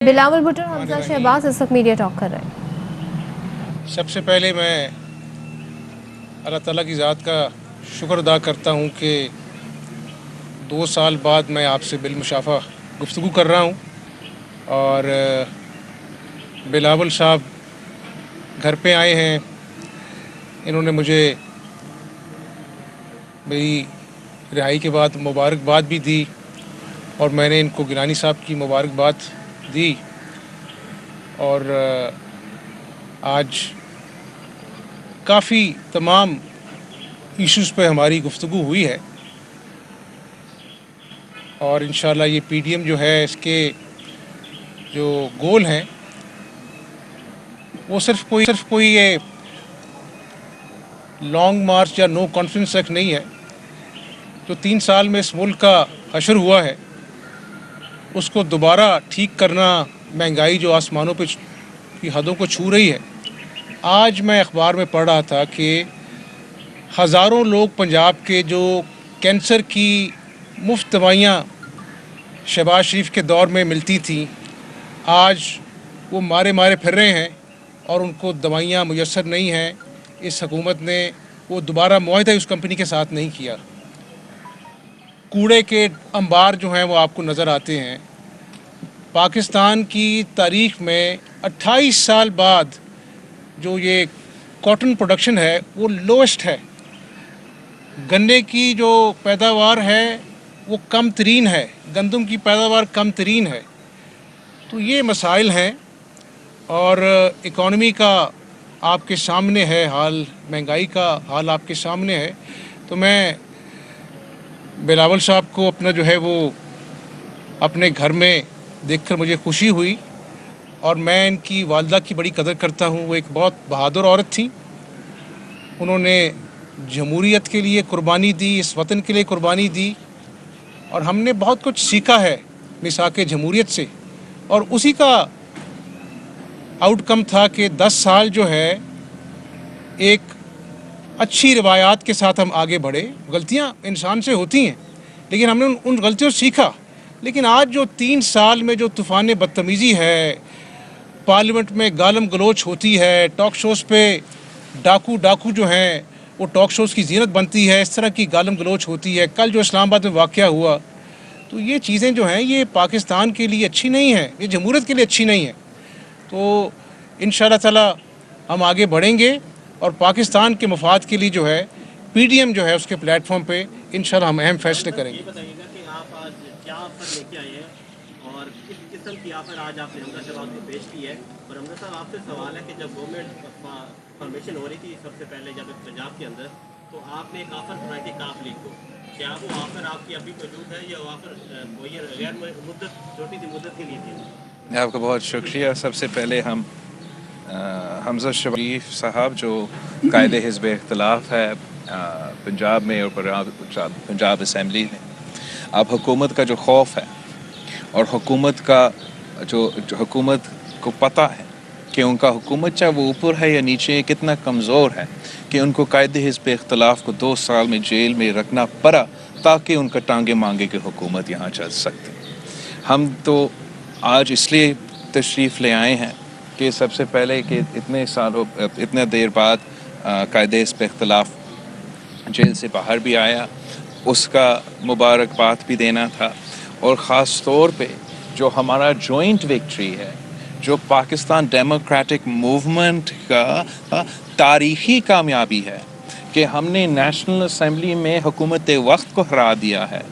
بلاول بھٹو اور حمزہ شہباز اس وقت media talk کر رہے ہیں۔ سب سے پہلے میں اللہ تعالیٰ کی ذات کا شکر ادا کرتا ہوں کہ 2 سال بعد میں آپ سے بالمشافہ گفتگو کر رہا ہوں، اور بلاول صاحب گھر پہ آئے ہیں۔ انہوں نے مجھے میری رہائی کے بعد مبارکباد بھی دی، اور میں نے ان کو گیلانی صاحب کی مبارکباد دی، اور آج کافی تمام ایشوز پہ ہماری گفتگو ہوئی ہے، اور انشاءاللہ یہ پی ڈی ایم جو ہے اس کے جو گول ہیں وہ صرف کوئی یہ لانگ مارچ یا نو کانفیڈنس ایکٹ نہیں ہے۔ جو 3 سال میں اس ملک کا حشر ہوا ہے اس کو دوبارہ ٹھیک کرنا، مہنگائی جو آسمانوں پہ کی حدوں کو چھو رہی ہے۔ آج میں اخبار میں پڑھ رہا تھا کہ ہزاروں لوگ پنجاب کے جو کینسر کی مفت دوائیاں شہباز شریف کے دور میں ملتی تھیں، آج وہ مارے پھر رہے ہیں اور ان کو دوائیاں میسر نہیں ہیں۔ اس حکومت نے وہ دوبارہ معاہدہ اس کمپنی کے ساتھ نہیں کیا۔ کوڑے کے انبار جو ہیں وہ آپ کو نظر آتے ہیں۔ پاکستان کی تاریخ میں 28 سال بعد جو یہ کاٹن پروڈکشن ہے وہ لوسٹ ہے۔ گنے کی جو پیداوار ہے وہ کم ترین ہے، گندم کی پیداوار کم ترین ہے۔ تو یہ مسائل ہیں، اور اکانومی کا آپ کے سامنے ہے حال، مہنگائی کا حال آپ کے سامنے ہے۔ تو میں بلاول صاحب کو اپنا جو ہے وہ اپنے گھر میں دیکھ کر مجھے خوشی ہوئی، اور میں ان کی والدہ کی بڑی قدر کرتا ہوں۔ وہ ایک بہت بہادر عورت تھیں، انہوں نے جمہوریت کے لیے قربانی دی، اس وطن کے لیے قربانی دی، اور ہم نے بہت کچھ سیکھا ہے میثاق جمہوریت سے، اور اسی کا آؤٹ کم تھا کہ 10 سال جو ہے ایک اچھی روایات کے ساتھ ہم آگے بڑھے۔ غلطیاں انسان سے ہوتی ہیں، لیکن ہم نے ان غلطیوں سے سیکھا۔ لیکن آج جو 3 سال میں جو طوفان بدتمیزی ہے، پارلیمنٹ میں گالم گلوچ ہوتی ہے، ٹاک شوز پہ ڈاکو جو ہیں وہ ٹاک شوز کی زینت بنتی ہے، اس طرح کی گالم گلوچ ہوتی ہے، کل جو اسلام آباد میں واقعہ ہوا، تو یہ چیزیں جو ہیں یہ پاکستان کے لیے اچھی نہیں ہیں، یہ جمہوریت کے لیے اچھی نہیں ہیں۔ تو انشاءاللہ تعالی ہم آگے بڑھیں گے، اور پاکستان کے مفاد کے لیے جو ہے پی ڈی ایم جو ہے اس کے پلیٹ فارم پہ انشاءاللہ ہم اہم فیصلے کریں گے۔ یہ بتائیے گا کہ آپ آج کیا آفر لے کے آئے ہیں اور کس قسم کی آفر آج آپ نے حمزہ شہباز کو پیش کی ہے؟ اور حمزہ صاحب آپ سے سوال ہے کہ جب گورنمنٹ فارمیشن ہو رہی تھی سب سے پہلے جب پنجاب کے اندر، تو آپ نے ایک آفر بنائی تھی کاف لیگ کو، کیا وہ آفر آپ کی ابھی موجود ہے یا وہ آفر کوئی غیر مدت چھوٹی سی مدت کے لیے تھی؟ آپ کا بہت شکریہ۔ سب سے پہلے ہم حمزہ شریف صاحب جو قائد حزب اختلاف ہے پنجاب میں اور پنجاب اسمبلی میں، اب حکومت کا جو خوف ہے، اور حکومت کا جو حکومت کو پتہ ہے کہ ان کا حکومت چاہے وہ اوپر ہے یا نیچے کتنا کمزور ہے، کہ ان کو قائد حزب اختلاف کو 2 سال میں جیل میں رکھنا پڑا تاکہ ان کا ٹانگے مانگے کہ حکومت یہاں چل سکتی۔ ہم تو آج اس لیے تشریف لے آئے ہیں کہ سب سے پہلے کہ اتنے دیر بعد قائد حزب اختلاف جیل سے باہر بھی آیا، اس کا مبارکباد بھی دینا تھا، اور خاص طور پہ جو ہمارا جوائنٹ وکٹری ہے، جو پاکستان ڈیموکریٹک موومنٹ کا تاریخی کامیابی ہے کہ ہم نے نیشنل اسمبلی میں حکومت وقت کو ہرا دیا ہے،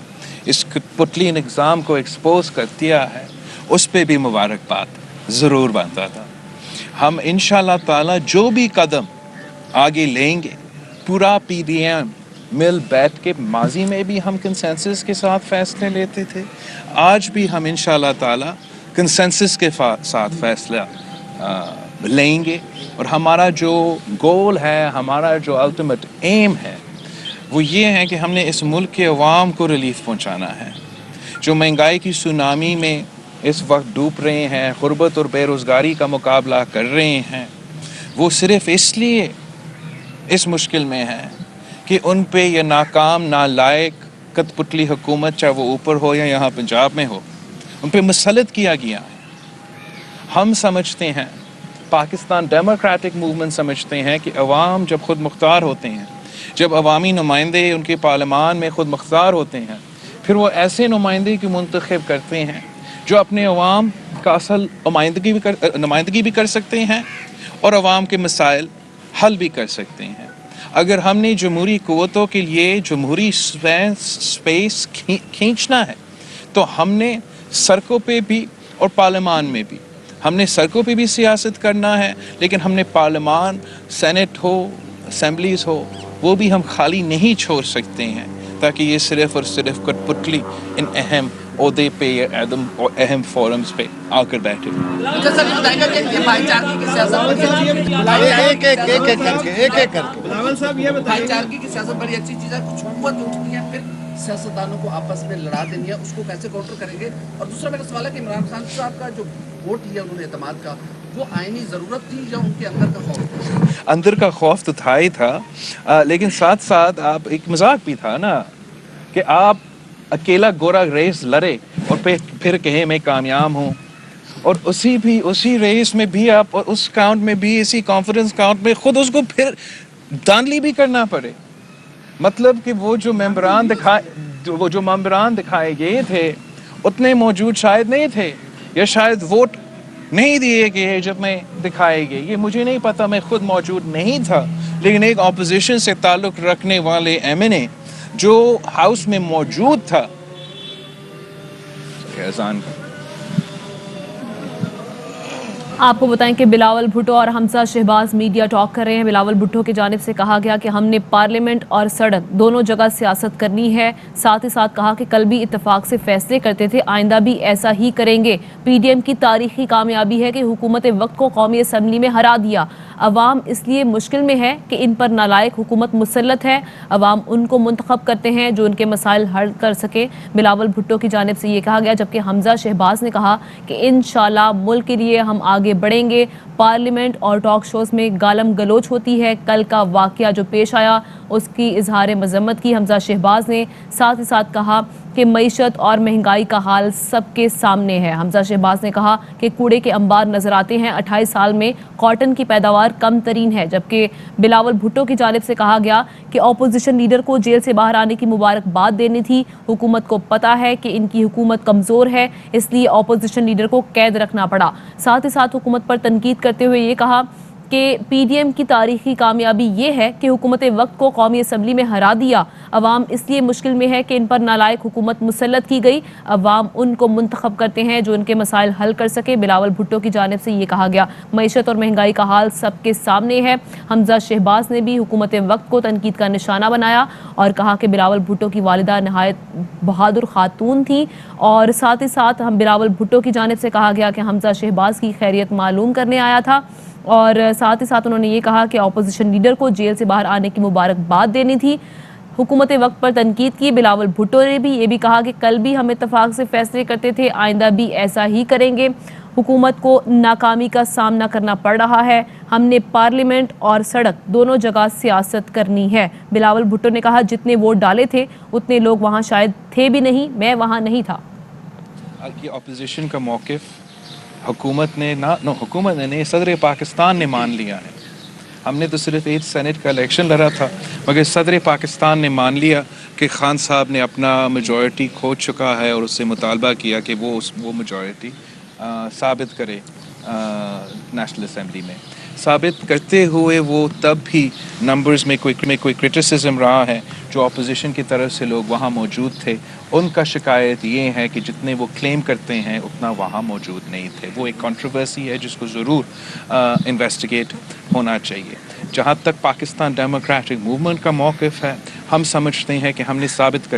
اس پتلی نظام کو ایکسپوز کر دیا ہے، اس پہ بھی مبارکباد ضرور بنتا تھا۔ ہم انشاءاللہ تعالی جو بھی قدم آگے لیں گے، پورا پی ڈی ایم مل بیٹھ کے، ماضی میں بھی ہم کنسنسس کے ساتھ فیصلے لیتے تھے، آج بھی ہم انشاءاللہ تعالی کنسنسس کے ساتھ فیصلہ لیں گے، اور ہمارا جو گول ہے، ہمارا جو الٹیمیٹ ایم ہے وہ یہ ہے کہ ہم نے اس ملک کے عوام کو ریلیف پہنچانا ہے، جو مہنگائی کی سونامی میں اس وقت ڈوب رہے ہیں، غربت اور بے روزگاری کا مقابلہ کر رہے ہیں، وہ صرف اس لیے اس مشکل میں ہیں کہ ان پہ یہ ناکام نالائق کت پتلی حکومت، چاہے وہ اوپر ہو یا یہاں پنجاب میں ہو، ان پہ مسلط کیا گیا ہے۔ ہم سمجھتے ہیں, پاکستان ڈیموکریٹک موومنٹ سمجھتے ہیں کہ عوام جب خود مختار ہوتے ہیں, جب عوامی نمائندے ان کے پارلیمان میں خود مختار ہوتے ہیں, پھر وہ ایسے نمائندے کی منتخب کرتے ہیں جو اپنے عوام کا اصل نمائندگی بھی کر سکتے ہیں اور عوام کے مسائل حل بھی کر سکتے ہیں. اگر ہم نے جمہوری قوتوں کے لیے جمہوری سپیس کھینچنا ہے تو ہم نے سڑکوں پہ بھی اور پارلیمان میں بھی, ہم نے سڑکوں پہ بھی سیاست کرنا ہے, لیکن ہم نے پارلیمان, سینٹ ہو, اسمبلیز ہو, وہ بھی ہم خالی نہیں چھوڑ سکتے ہیں تاکہ یہ صرف اور صرف کٹ پتلی ان اہم عہدے پہ یا اہم فورمز پہ آ کر بیٹھے. بھائی چارگی کی سیاست بڑی اچھی چیز ہے, کچھ حکومت اٹھنی ہے پھر سیاستدانوں کو آپس میں لڑا دینی ہے, اس کو کیسے کاؤنٹر کریں گے؟ اور دوسرا میرا سوال ہے کہ عمران خان صاحب کا جو ووٹ لیا انہوں نے اعتماد کا, وہ آئینی ضرورت تھی یا ان کے اندر کا خوف؟ اندر کا خوف تو تھا ہی تھا, لیکن ساتھ ساتھ آپ ایک مذاق بھی تھا نا کہ آپ اکیلا گورا ریس لڑے اور پھر کہیں میں کامیاب ہوں, اور اسی ریس میں بھی آپ, اور اس کاؤنٹ میں بھی, اسی کانفرنس کاؤنٹ میں خود اس کو پھر دانلی بھی کرنا پڑے. مطلب کہ وہ جو ممبران دکھائے گئے تھے اتنے موجود شاید نہیں تھے, یا شاید ووٹ نہیں دیے گئے جتنے دکھائے گئے, یہ مجھے نہیں پتا, میں خود موجود نہیں تھا, لیکن ایک اپوزیشن سے تعلق رکھنے والے ایم این اے جو ہاؤس میں موجود تھا, اذان آپ کو بتائیں کہ بلاول بھٹو اور حمزہ شہباز میڈیا ٹاک کر رہے ہیں. بلاول بھٹو کی جانب سے کہا گیا کہ ہم نے پارلیمنٹ اور سڑک دونوں جگہ سیاست کرنی ہے. ساتھ ہی ساتھ کہا کہ کل بھی اتفاق سے فیصلے کرتے تھے, آئندہ بھی ایسا ہی کریں گے. پی ڈی ایم کی تاریخی کامیابی ہے کہ حکومت وقت کو قومی اسمبلی میں ہرا دیا. عوام اس لیے مشکل میں ہے کہ ان پر نالائق حکومت مسلط ہے. عوام ان کو منتخب کرتے ہیں جو ان کے مسائل حل کر سکے. بلاول بھٹو کی جانب سے یہ کہا گیا, جبکہ حمزہ شہباز نے کہا کہ انشاءاللہ ملک کے لیے ہم آگے بڑھیں گے. پارلیمنٹ اور ٹاک شوز میں گالم گلوچ ہوتی ہے. کل کا واقعہ جو پیش آیا اس کی اظہار مذمت کی حمزہ شہباز نے. ساتھ ہی ساتھ کہا کہ معیشت اور مہنگائی کا حال سب کے سامنے ہے. حمزہ شہباز نے کہا کہ کوڑے کے انبار نظر آتے ہیں. 28 سال میں کاٹن کی پیداوار کم ترین ہے. جبکہ بلاول بھٹو کی جانب سے کہا گیا کہ اپوزیشن لیڈر کو جیل سے باہر آنے کی مبارکباد دینی تھی. حکومت کو پتا ہے کہ ان کی حکومت کمزور ہے, اس لیے اپوزیشن لیڈر کو قید رکھنا پڑا. ساتھ ہی ساتھ حکومت پر تنقید کرتے ہوئے یہ کہا کہ پی ڈی ایم کی تاریخی کامیابی یہ ہے کہ حکومت وقت کو قومی اسمبلی میں ہرا دیا. عوام اس لیے مشکل میں ہے کہ ان پر نالائق حکومت مسلط کی گئی. عوام ان کو منتخب کرتے ہیں جو ان کے مسائل حل کر سکے. بلاول بھٹو کی جانب سے یہ کہا گیا. معیشت اور مہنگائی کا حال سب کے سامنے ہے. حمزہ شہباز نے بھی حکومت وقت کو تنقید کا نشانہ بنایا اور کہا کہ بلاول بھٹو کی والدہ نہایت بہادر خاتون تھی. اور ساتھ ہی ساتھ ہم بلاول بھٹو کی جانب سے کہا گیا کہ حمزہ شہباز کی خیریت معلوم کرنے آیا تھا. اور ساتھ ہی ساتھ انہوں نے یہ کہا کہ اپوزیشن لیڈر کو جیل سے باہر آنے کی مبارکباد دینی تھی. حکومت وقت پر تنقید کی. بلاول بھٹو نے بھی یہ بھی کہا کہ کل بھی ہم اتفاق سے فیصلے کرتے تھے, آئندہ بھی ایسا ہی کریں گے. حکومت کو ناکامی کا سامنا کرنا پڑ رہا ہے. ہم نے پارلیمنٹ اور سڑک دونوں جگہ سیاست کرنی ہے. بلاول بھٹو نے کہا جتنے ووٹ ڈالے تھے اتنے لوگ وہاں شاید تھے بھی نہیں, میں وہاں نہیں تھا. یہ اپوزیشن کا موقف حکومت نے حکومت نے صدر پاکستان نے مان لیا ہے. ہم نے تو صرف ایک سینٹ کا الیکشن لڑا تھا, مگر صدر پاکستان نے مان لیا کہ خان صاحب نے اپنا میجورٹی کھو چکا ہے, اور اس سے مطالبہ کیا کہ وہ میجورٹی ثابت کرے نیشنل اسمبلی میں. ثابت کرتے ہوئے وہ تب بھی نمبرز میں کوئی کرٹیسزم رہا ہے جو اپوزیشن کی طرف سے لوگ وہاں موجود تھے. ان کا شکایت یہ ہے کہ جتنے وہ کلیم کرتے ہیں اتنا وہاں موجود نہیں تھے. وہ ایک کنٹروورسی ہے جس کو ضرور انویسٹیگیٹ ہونا چاہیے. جہاں تک پاکستان ڈیموکریٹک موومنٹ کا موقف ہے, ہم سمجھتے ہیں کہ ہم نے ثابت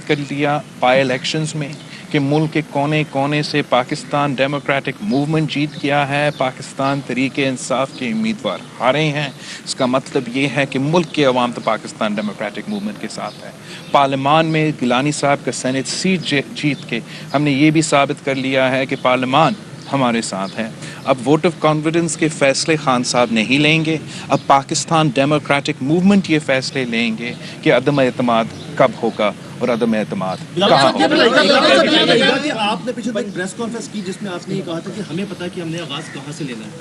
کر لیا بائی الیکشنز میں کہ ملک کے کونے کونے سے پاکستان ڈیموکریٹک موومنٹ جیت گیا ہے. پاکستان تحریک انصاف کے امیدوار ہارے ہیں. اس کا مطلب یہ ہے کہ ملک کے عوام تو پاکستان ڈیموکریٹک موومنٹ کے ساتھ ہے. پارلیمان میں گیلانی صاحب کا سینٹ سیٹ جیت کے ہم نے یہ بھی ثابت کر لیا ہے کہ پارلیمان ہمارے ساتھ ہے. اب ووٹ آف کانفیڈنس کے فیصلے خان صاحب نہیں لیں گے, اب پاکستان ڈیموکریٹک موومنٹ یہ فیصلے لیں گے کہ عدم اعتماد کب ہوگا और अदम एतमाद कहाँ होगा। कि आपने पीछे एक प्रेस कॉन्फ्रेंस की जिसमें आपने ये कहा था कि हमें पता है कि हमने आगाज़ कहाँ से लेना है।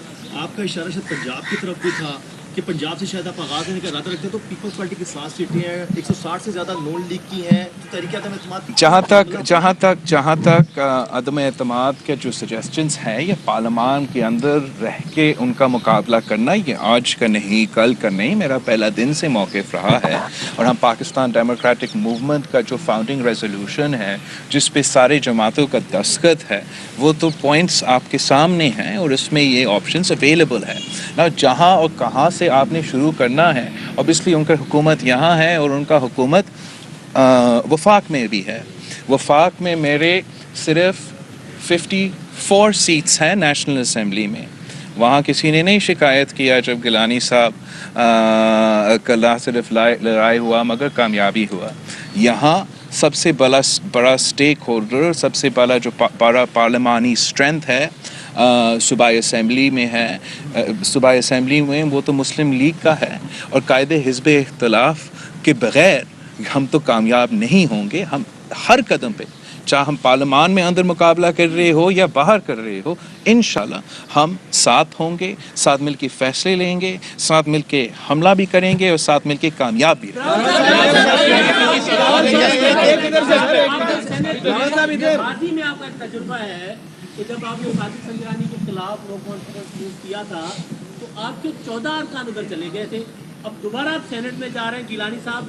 आपका इशारा शायद पंजाब की तरफ भी था कि पंजाब से शायद आप आगाज़ लेने का इरादा रखते हैं। तो पीपल्स पार्टी की 7 सीटें हैं, 160 से ज़्यादा नॉन लीग की हैं, तो तहरीक अदम एतमाद की जहाँ तक अदम एतमाद के जो सजेशंस हैं, ये पार्लियामान के अंदर रह के उनका मुकाबला करना, ये आज का नहीं कल का नहीं, मेरा पहला दिन से मौक़िफ़ रहा है। और हम पाकिस्तान डेमोक्रेटिक मूवमेंट का जो फाउंडिंग रेजोल्यूशन है जिस पे सारे जमातों का दस्तखत है, वो तो पॉइंट्स आपके सामने हैं और इसमें ये ऑप्शंस अवेलेबल है ना। जहाँ और कहाँ से आपने शुरू करना है, ऑब्वियसली उनका हुकूमत यहाँ है और उनका हुकूमत वफाक में भी है। वफाक में मेरे सिर्फ 54 सीट्स हैं नेशनल असम्बली में। वहाँ किसी ने नहीं शिकायत किया जब गिलानी साहब कला सिर्फ लड़ाई हुआ मगर कामयाबी हुआ। यहाँ सबसे बड़ा स्टेक होल्डर, सबसे बड़ा जो पार्लिमानी स्ट्रेंथ है सूबाई असम्बली में है। सूबाई असम्बली में वो तो मुस्लिम लीग का है और कायदे हिज़्ब इख्तिलाफ के बग़ैर हम तो कामयाब नहीं होंगे। हम हर कदम पे, चाहे हम पार्लियामान में अंदर मुकाबला कर रहे हो या बाहर कर रहे हो, इंशाल्लाह हम साथ होंगे, साथ मिलके फैसले लेंगे, साथ मिलके हमला भी करेंगे और साथ मिलके कामयाब भी माजी में आपका एक तजुर्बा है कि जब आपने साजिद संजरानी के खिलाफ नो कॉन्फिडेंस मूव किया था तो आपके 14 अरकान उधर चले गए थे। अब दोबारा आप सेनेट में जा रहे हैं, गिलानी साहब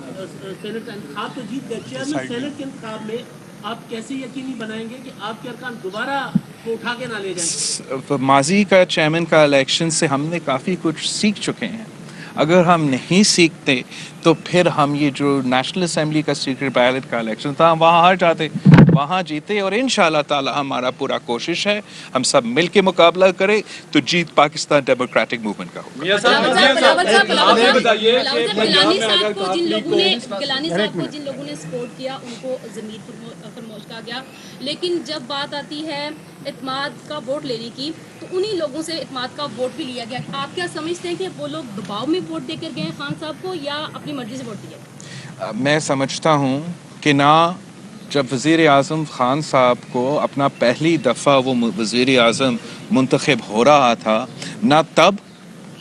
सेनेट का इंतखाब तो जीत गए, चेयरमैन सेनेट के इंतखाब में आप कैसे यकीनी बनाएंगे कि आपके अरकान दोबारा को उठा के ना ले जाएं? माजी का चेयरमैन का इलेक्शन से हमने काफ़ी कुछ सीख चुके हैं। अगर हम नहीं सीखते तो फिर हम ये जो नेशनल असम्बली का सीक्रेट बैलेट का इलेक्शन था, वहाँ हार जाते, वहाँ जीते। और इंशाअल्लाह ताला हमारा पूरा कोशिश है हम सब मिल के मुकाबला करें तो जीत पाकिस्तान डेमोक्रेटिक मूवमेंट का होगा। गिलानी साहब को जिन लोगों ने सपोर्ट किया उनको ज़मीर फरमोश कहा गया, लेकिन जब बात आती है इत्माद का वोट लेने की तो उन्हीं लोगों से इत्माद का वोट भी लिया गया। आप क्या समझते हैं कि वो लोग दबाव में वोट देकर गए खान साहब को या अपनी मर्जी से वोट दिया? मैं समझता हूँ कि ना, जब वज़ीर आज़म ख़ान साहब को अपना पहली दफ़ा वो वज़ीर आज़म मुंतखब हो रहा था, ना तब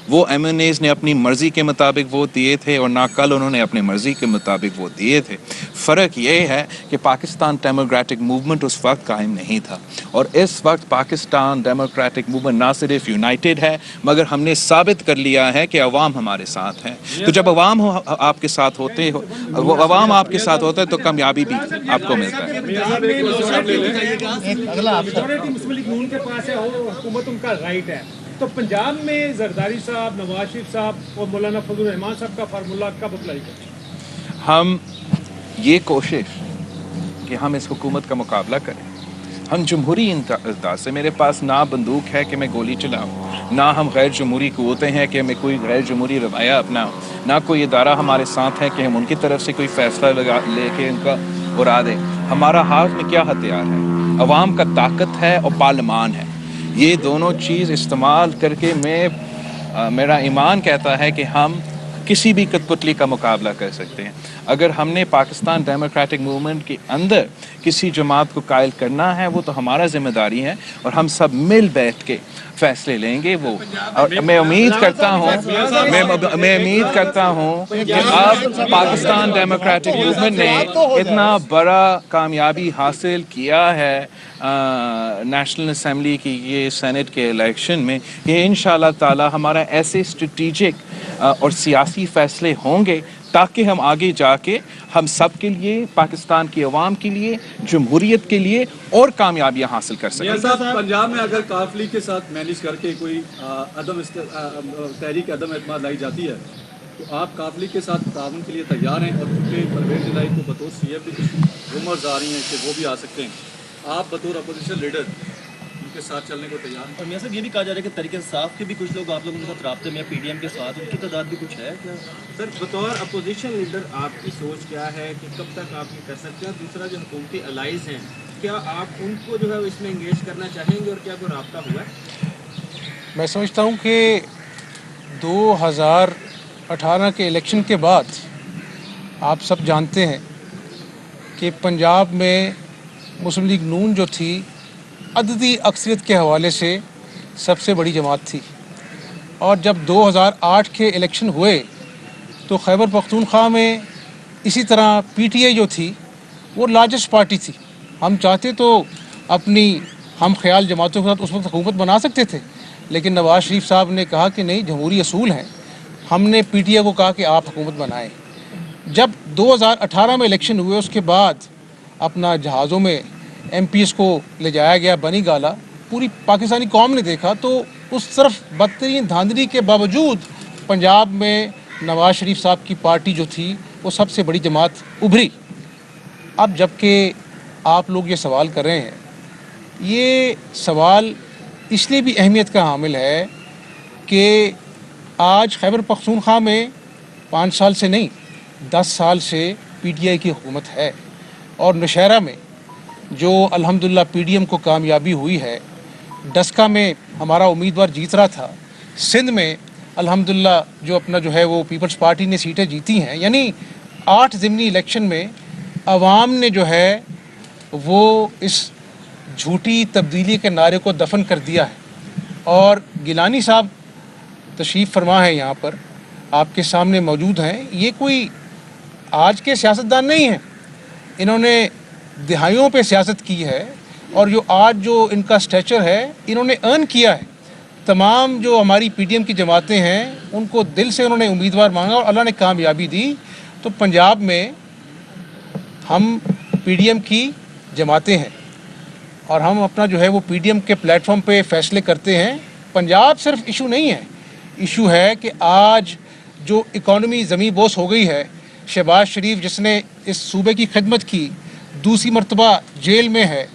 वो MNAs ने अपनी मर्ज़ी के मुताबिक वोट दिए थे और ना कल उन्होंने अपनी मर्ज़ी के मुताबिक वोट दिए थे। फ़र्क ये है कि पाकिस्तान डेमोक्रेटिक मूवमेंट उस वक्त कायम नहीं था और इस वक्त पाकिस्तान डेमोक्रेटिक मूवमेंट ना सिर्फ यूनाइटेड है मगर हमने साबित कर लिया है कि अवाम हमारे साथ है। तो जब अवाम आपके साथ होते हो, अवाम आपके साथ होता है तो कामयाबी भी आपको मिलता है। हुकूमत उनका राइट है, तो पंजाब में जरदारी साहब, नवाज शरीफ साहब और मौलाना फजल रहमान साहब का फार्मूला कब अप्लाई करें? हम ये कोशिश कि हम इस हुकूमत का मुकाबला करें। हम जमहूरी इंतज़ार से, मेरे पास ना बंदूक है कि मैं गोली चलाऊं, ना हम गैर जमहूरी क़ुव्वतें हैं कि हमें कोई गैर जमहूरी रवैया अपनाऊं, ना कोई इदारा हमारे साथ है कि हम उनकी तरफ से कोई फ़ैसला लेके उनका उड़ा दें। हमारा हाथ में क्या हथियार है? अवाम का ताकत है और पार्लियामान है। ये दोनों चीज़ इस्तेमाल करके मेरा ईमान कहता है कि हम किसी भी कठपुतली का मुकाबला कर सकते हैं। अगर हमने पाकिस्तान डेमोक्रेटिक मूवमेंट के अंदर किसी जमात को कायल करना है वो तो हमारा जिम्मेदारी है और हम सब मिल बैठ के फैसले लेंगे। वो और मैं उम्मीद करता हूँ कि अब पाकिस्तान डेमोक्रेटिक मूवमेंट ने इतना बड़ा कामयाबी हासिल किया है नेशनल असम्बली की ये सेनेट के इलेक्शन में कि इंशाअल्लाह ताला हमारा ऐसे स्ट्रेटेजिक और सियासी फैसले होंगे ताकि हम आगे जाके हम सब के लिए, पाकिस्तान की अवाम के लिए, जमहूरियत के लिए और कामयाबियाँ हासिल कर सकें। पंजाब में अगर काफली के साथ मैनेज करके कोई तहरीक अदम एतमाद लाई जाती है तो आप काफली के साथ ताउन के लिए तैयार हैं? और क्योंकि परवेज़ इलाही को बतौर CM भी कुछ रूमर्स आ रही हैं कि वो भी आ सकते हैं, आप बतौर अपोजिशन लीडर उनके साथ चलने को तैयार हैं? और मियां साहब ये भी कहा जा रहा है कि तहरीक इंसाफ के भी कुछ लोग आप लोगों के साथ राब्ते में, PDM के साथ, उनकी तादाद भी कुछ है क्या? सर, बतौर अपोजिशन लीडर आपकी सोच क्या है कि कब तक आप ये कर सकते हैं? दूसरा, जो हुकूमती अलाइज हैं, क्या आप उनको जो है इसमें इंगेज करना चाहेंगे और क्या कोई राब्ता हुआ है? मैं समझता हूँ कि 2018 के इलेक्शन के बाद आप सब जानते हैं कि पंजाब में मुस्लिम लीग नून जो थी अददी अक्सरियत के हवाले से सबसे बड़ी जमात थी, और जब 2008 के इलेक्शन हुए तो खैबर पख्तूनख्वा में इसी तरह पीटीआई जो थी वो लार्जेस्ट पार्टी थी। हम चाहते तो अपनी हम ख्याल जमातों के साथ उस वक्त हुकूमत बना सकते थे, लेकिन नवाज शरीफ साहब ने कहा कि नहीं, जमहूरी असूल हैं। हमने पीटीआई को कहा कि आप हुकूमत बनाएं। जब 2018 में इलेक्शन हुए उसके बाद अपना जहाज़ों में एमपीएस को ले जाया गया बनी गाला, पूरी पाकिस्तानी कौम ने देखा तो उस तरफ बदतरीन धांधली के बावजूद पंजाब में नवाज शरीफ साहब की पार्टी जो थी वो सबसे बड़ी जमात उभरी। अब जबकि आप लोग ये सवाल कर रहे हैं, ये सवाल इसलिए भी अहमियत का हामिल है कि आज खैबर पख्तूनख्वा में 5 साल से नहीं 10 साल से पीटीआई की हुकूमत है, और नौशहरा में जो अल्हम्दुलिल्लाह पीडीएम को कामयाबी हुई है, डस्का में हमारा उम्मीदवार जीत रहा था, सिंध में अल्हम्दुलिल्लाह जो अपना जो है वो पीपल्स पार्टी ने सीटें जीती हैं। यानी 8 ज़िमनी इलेक्शन में अवाम ने जो है वो इस झूठी तब्दीली के नारे को दफन कर दिया है। और गिलानी साहब तशरीफ़ फरमा है यहाँ पर, आपके सामने मौजूद हैं। ये कोई आज के सियासतदान नहीं हैं, इन्होंने दिहाइयों पे सियासत की है, और जो आज जो इनका स्टेचर है इन्होंने अर्न किया है। तमाम जो हमारी पीडीएम की जमातें हैं उनको दिल से उन्होंने उम्मीदवार मांगा और अल्लाह ने कामयाबी दी। तो पंजाब में हम पीडीएम की जमातें हैं और हम अपना जो है वो पीडीएम के प्लेटफॉर्म पे फैसले करते हैं। पंजाब सिर्फ इशू नहीं है, इशू है कि आज जो इकॉनमी ज़मीं बोस हो गई है, शहबाज शरीफ जिसने इस सूबे की खिदमत की दूसरी मरतबा जेल में है।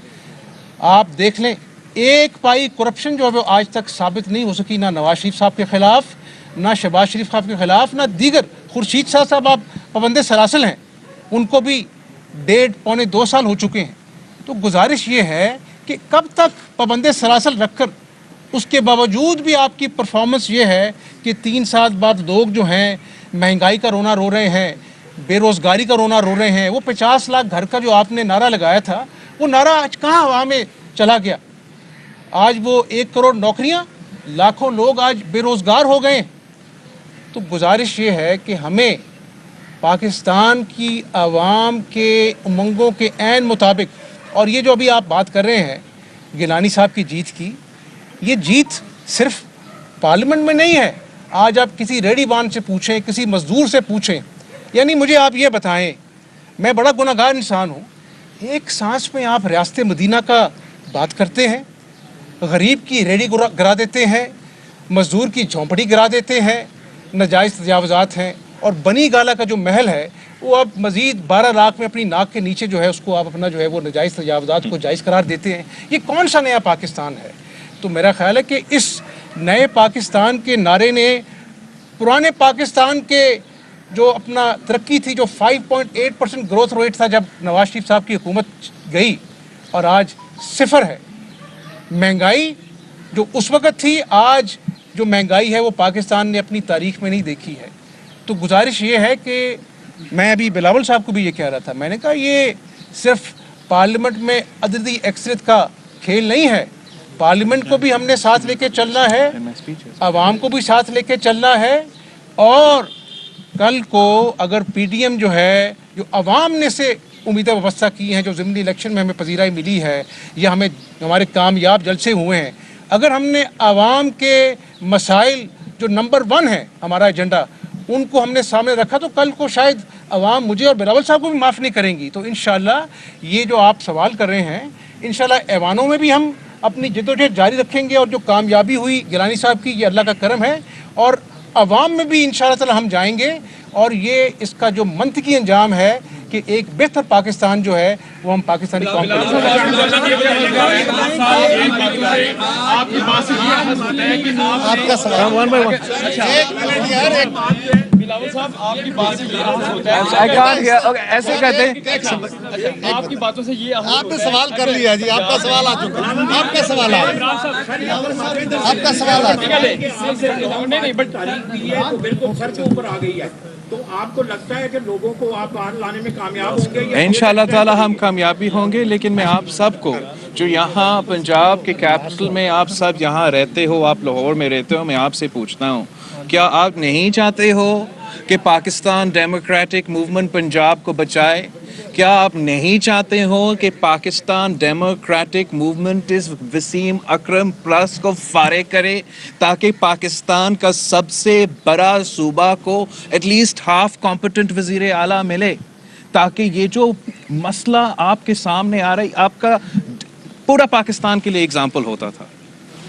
आप देख लें, एक पाई करप्शन जो है वो आज तक साबित नहीं हो सकी, ना नवाज शरीफ साहब के ख़िलाफ़, ना शहबाज शरीफ साहब के ख़िलाफ़, ना दीगर। खुर्शीद शाह साहब आप पाबंद सलासल हैं, उनको भी 1.5-2 साल हो चुके हैं। तो गुजारिश ये है कि कब तक पाबंद सलासल रख कर, उसके बावजूद भी आपकी परफॉर्मेंस ये है कि 3 साल बाद लोग जो हैं महंगाई का रोना रो रहे हैं, बेरोज़गारी का रोना रो रहे हैं। वो 50 लाख घर का जो आपने नारा लगाया था, वो नारा आज कहाँ हवा में चला गया? आज वो 1 करोड़ नौकरियाँ, लाखों लोग आज बेरोज़गार हो गए। तो गुजारिश ये है कि हमें पाकिस्तान की आवाम के उमंगों के ऐन मुताबिक, और ये जो अभी आप बात कर रहे हैं गिलानी साहब की जीत की, ये जीत सिर्फ पार्लियामेंट में नहीं है। आज आप किसी रेडी बान से पूछें, किसी मजदूर से पूछें, यानी मुझे आप ये बताएं, मैं बड़ा गुनाहगार इंसान हूँ, एक सांस में आप रियासत मदीना का बात करते हैं, गरीब की रेडी गिरा देते हैं, मजदूर की झोंपड़ी गिरा देते हैं, नाजायज़ तजावज़ात हैं, और बनी गाला का जो महल है वो अब मज़ीद 12 लाख में अपनी नाक के नीचे जो है उसको आप अपना जो है वो नाजायज़ तजावज़ात को जायज़ करार देते हैं। ये कौन सा नया पाकिस्तान है? तो मेरा ख्याल है कि इस नए पाकिस्तान के नारे ने पुराने पाकिस्तान के जो अपना तरक्की थी, जो 5.8% ग्रोथ रेट था जब नवाज शरीफ साहब की हुकूमत गई, और आज 0 है। महंगाई जो उस वक़्त थी, आज जो महंगाई है वो पाकिस्तान ने अपनी तारीख में नहीं देखी है। तो गुजारिश ये है कि मैं अभी बिलावल साहब को भी ये कह रहा था, मैंने कहा ये सिर्फ पार्लियामेंट में अददी अक्सरियत का खेल नहीं है, पार्लियामेंट को भी हमने साथ लेके चलना है, आवाम को भी साथ लेके चलना है। और कल को अगर पीडीएम जो है, जो आवाम ने से उम्मीदें वाबस्ता की हैं, जो ज़िमनी इलेक्शन में हमें पजीराई मिली है या हमें हमारे कामयाब जलसे हुए हैं, अगर हमने आवाम के मसाइल जो नंबर 1 है हमारा एजेंडा, उनको हमने सामने रखा, तो कल को शायद आवाम मुझे और बिलावल साहब को भी माफ़ नहीं करेंगी। तो इंशाअल्लाह ये जो आप सवाल कर रहे हैं, इंशाअल्लाह ऐवानों में भी हम अपनी जद्दोजहद जारी रखेंगे, और जो कामयाबी हुई गिलानी साहब की, ये अल्लाह का करम है, और आवाम में भी इंशाअल्लाह ताला हम जाएंगे, और ये इसका जो मंतकी अंजाम है कि एक बेहतर पाकिस्तान जो है वो हम पाकिस्तानी कौम को आपका सवाल बिलावल साहब, आपकी बात से ये होता है, ऐसे कहते हैं, आपकी बातों से ये आपने सवाल कर लिया जी, आपका सवाल आ चुका है, आपका सवाल आ आपका सवाल आ नहीं, बट तारीख भी है तो बिल्कुल सर के ऊपर आ गई है। तो आपको लगता है कि लोगों को आप बाहर लाने में कामयाब होंगे? इंशाल्लाह ताला हम कामयाबी होंगे, लेकिन मैं आप सबको जो यहाँ पंजाब के कैपिटल में आप सब यहाँ रहते हो, आप लाहौर में रहते हो, मैं आपसे पूछता हूँ, क्या आप नहीं चाहते हो कि पाकिस्तान डेमोक्रेटिक मूवमेंट पंजाब को बचाए? क्या आप नहीं चाहते हो कि पाकिस्तान डेमोक्रेटिक मूवमेंट इस वसीम अकरम प्लस को फारिग करे, ताकि पाकिस्तान का सबसे बड़ा सूबा को एटलीस्ट हाफ कॉम्पिटेंट वज़ीर आला मिले, ताकि ये जो मसला आपके सामने आ रही, आपका पूरा पाकिस्तान के लिए एग्जाम्पल होता था,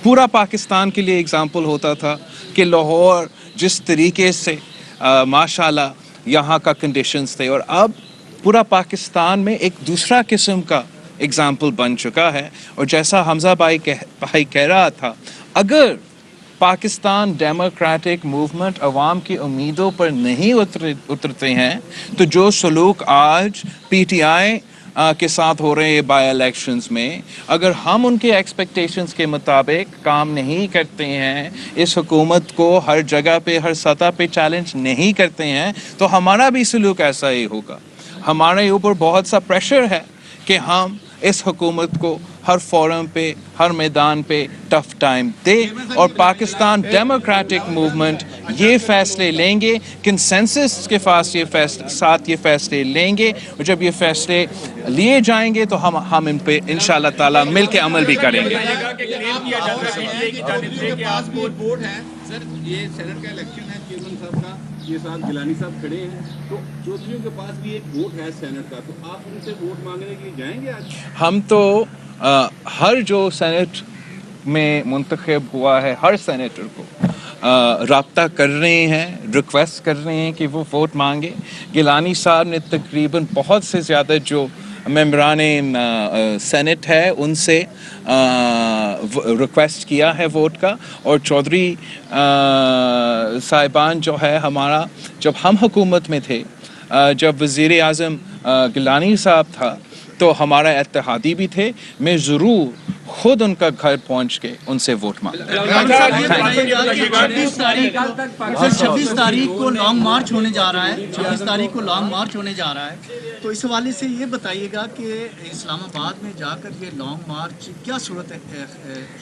पूरा पाकिस्तान के लिए एग्जाम्पल होता था कि लाहौर जिस तरीके से माशाल्लाह यहाँ का कंडीशंस थे, और अब पूरा पाकिस्तान में एक दूसरा किस्म का एग्जाम्पल बन चुका है। और जैसा हमजा भाई कह रहा था, अगर पाकिस्तान डेमोक्रेटिक मूवमेंट अवाम की उम्मीदों पर नहीं उतरते हैं, तो जो सलूक आज PTI के साथ हो रहे हैं बाई इलेक्शंस में, अगर हम उनके एक्सपेक्टेशंस के मुताबिक काम नहीं करते हैं, इस हुकूमत को हर जगह पे हर सतह पे चैलेंज नहीं करते हैं, तो हमारा भी सलूक ऐसा ही होगा। हमारे ऊपर बहुत सा प्रेशर है कि हम इस हुकूमत को हर फोरम पे, हर मैदान पे टफ टाइम दे, और पाकिस्तान डेमोक्रेटिक मूवमेंट ये फैसले लेंगे, कंसेंसस के साथ ये फैसले लेंगे, और जब ये फैसले लिए जाएंगे तो हम इन पे इंशाल्लाह ताला मिल के अमल भी करेंगे। सर, ये सेनेट का इलेक्शन है, चेयरमैन साहब का, ये साथ गिलानी साहब खड़े हैं, तो चौधरियों के पास भी एक वोट है सेनेट का, तो आप उनसे वोट मांगने के लिए जाएंगे आज? हम तो हर जो सेनेट में मुंतखब हुआ है, हर सेनेटर को राब्ता कर रहे हैं, रिक्वेस्ट कर रहे हैं कि वो वोट मांगे। गिलानी साहब ने तकरीबन बहुत से ज़्यादा जो मेंबरान सेनेट है उनसे रिक्वेस्ट किया है वोट का, और चौधरी साहिबान जो है हमारा, जब हम हुकूमत में थे, जब वज़ीर आज़म गिलानी साहब था, तो हमारा इत्तेहादी भी थे, मैं ज़रूर खुद उनका घर पहुंच के उनसे वोट मांगा। 26 तारीख को लॉन्ग मार्च होने जा रहा है, 26 तारीख को लॉन्ग मार्च होने जा रहा है, तो इस हवाले से ये बताइएगा कि इस्लामाबाद में जाकर ये लॉन्ग मार्च क्या सूरत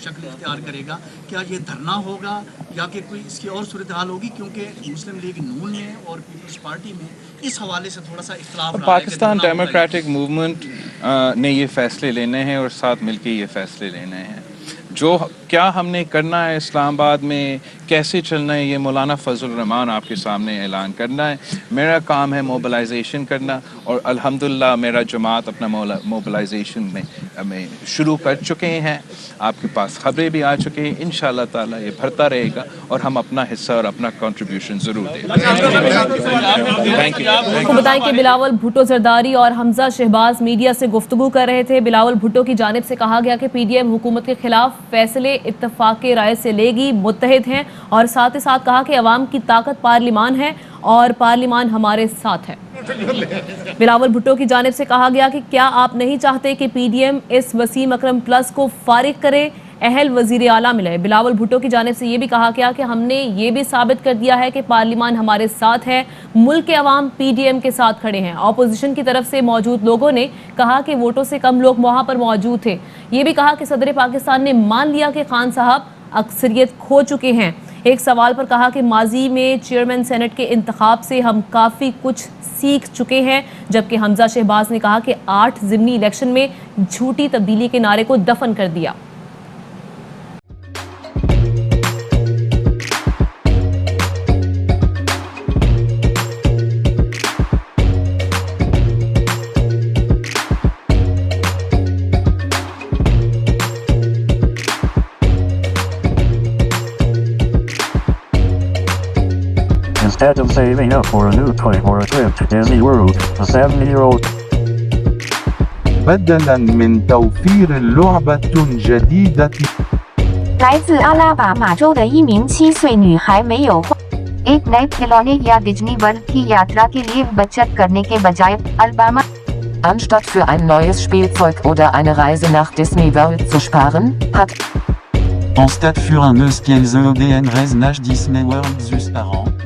शक्ल इख्तियार करेगा? क्या ये धरना होगा या कि कोई इसकी और सूरत हाल होगी? क्योंकि मुस्लिम लीग नून में और पीपल्स पार्टी में इस हवाले से थोड़ा सा इख्तिलाफ रहा है। पाकिस्तान डेमोक्रेटिक मूवमेंट ने ये फैसले लेने हैं और साथ मिलके ये फैसले लेने हैं। जो क्या हमने करना है इस्लामाबाद में, कैसे चलना है, ये मौलाना फजल रहमान आपके सामने ऐलान करना है। मेरा काम है मोबिलाइजेशन करना, और अल्हम्दुलिल्लाह मेरा जमात अपना मोबिलाइजेशन में शुरू कर चुके हैं। आपके पास खबरें भी आ चुके हैं, इंशाअल्लाह ताला ये भरता रहेगा और हम अपना हिस्सा और अपना कंट्रीब्यूशन ज़रूर देंगे। Thank you. आपको बताएं कि बिलावल भुट्टो जरदारी और हमजा शहबाज मीडिया से गुफ्तगू कर रहे थे। बिलावल भुट्टो की जानिब से कहा गया कि PDM हुकूमत के खिलाफ फैसले इत्तफाक़ राय से लेगी, मुत्तहिद हैं, और साथ ही साथ कहा कि अवाम की ताकत पार्लिमान है और पार्लिमान हमारे साथ है। बिलावल भुट्टो की जानिब से कहा गया कि क्या आप नहीं चाहते कि PDM इस वसीम अकरम प्लस को फारिग करे, अहल वजीर आला मिले? बिलावल भुट्टो की जानिब से ये भी कहा गया कि हमने ये भी साबित कर दिया है कि पार्लिमान हमारे साथ है, मुल्क के अवाम PDM के साथ खड़े हैं। अपोजिशन की तरफ से मौजूद लोगों ने कहा कि वोटों से कम लोग वहाँ पर मौजूद थे। ये भी कहा कि सदर पाकिस्तान ने मान लिया कि खान साहब अक्सरियत खो चुके हैं। एक सवाल पर कहा कि माजी में चेयरमैन सेनेट के इंतखाब से हम काफ़ी कुछ सीख चुके हैं, जबकि हमजा शहबाज ने कहा कि 8 ज़िमनी इलेक्शन में झूठी तब्दीली के नारे को दफन कर दिया। Instead of saving up for a new toy or a trip to Disney World, a 7-year-old بدلاً من توفير لعبة جديدة 来自阿拉巴马州的一名7岁女孩没有花 एक नए खिलौने या डिज्नी वर्ल्ड की यात्रा के लिए बचत करने के बजाय Alabama Anstatt für ein neues Spielzeug oder eine Reise nach Disney World zu sparen, hat Anstatt für un eus kiel zo den reiznach Disney World zus par an